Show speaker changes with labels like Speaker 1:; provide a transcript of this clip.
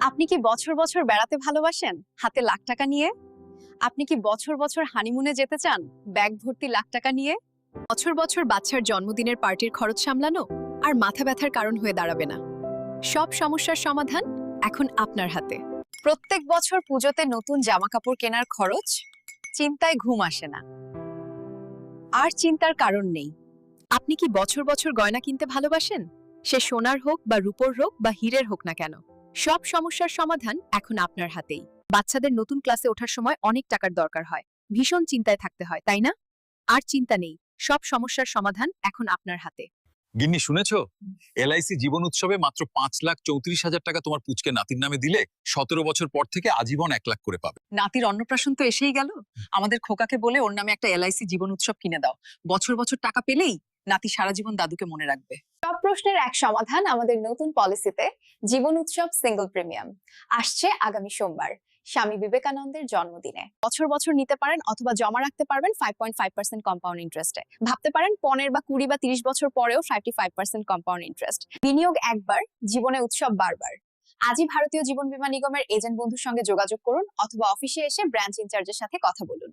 Speaker 1: আপনি কি বছর বছর বেড়াতে ভালোবাসেন হাতে লাখ টাকা নিয়ে? আপনি কি বছর বছর হানিমুনে যেতে চান ব্যাগ ভর্তি লাখ টাকা নিয়ে? বছর বছর বাচ্চার জন্মদিনের পার্টির খরচ সামলানো আর মাথা ব্যথার কারণ হয়ে দাঁড়াবে না। সব সমস্যার সমাধান এখন আপনার হাতে। প্রত্যেক বছর পুজোতে নতুন জামাকাপড় কেনার খরচ, চিন্তায় ঘুম আসে না। আর চিন্তার কারণ নেই। আপনি কি বছর বছর গয়না কিনতে ভালোবাসেন? সে সোনার হোক বা রূপোর হোক বা হীরের হোক না কেন, সব সমস্যার সমাধান এখন আপনার হাতেই। বাচ্চাদের নতুন ক্লাসে ওঠার সময় অনেক টাকার দরকার হয়, ভীষণ চিন্তায় থাকতে হয়, তাই না? আর চিন্তা নেই, সব সমস্যার সমাধান এখন আপনার হাতে।
Speaker 2: গিন্নি শুনেছো, এলআইসি জীবন উৎসবে মাত্র 5,34,000 টাকা তোমার পুচকে নাতির নামে দিলে 17 বছর পর থেকে আজীবন 1 লাখ করে পাবে।
Speaker 1: নাতির অন্নপ্রাশন তো এসেই গেল, আমাদের খোকাকে বলে ওর নামে একটা এলআইসি জীবন উৎসব কিনে দাও। বছর বছর টাকা পেলেই নাতি সারা জীবন দাদুকে মনে রাখবে। সব প্রশ্নের এক সমাধান আমাদের নতুন পলিসিতে, জীবন উৎসব সিঙ্গল প্রিমিয়াম আসছে আগামী সোমবার স্বামী বিবেকানন্দের জন্মদিনে। বছর বছর নিতে পারেন অথবা জমা রাখতে পারবেন 5.5% কম্পাউন্ড ইন্টারেস্টে। ভাবতে পারেন 15 বা 20 বা 30 বছর পরেও 55% কম্পাউন্ড ইন্টারেস্ট। বিনিয়োগ একবার, জীবনে উৎসব বারবার। আজই ভারতীয় জীবন বীমা নিগমের এজেন্ট বন্ধুর সঙ্গে যোগাযোগ করুন অথবা অফিসে এসে ব্রাঞ্চ ইনচার্জের সাথে কথা বলুন।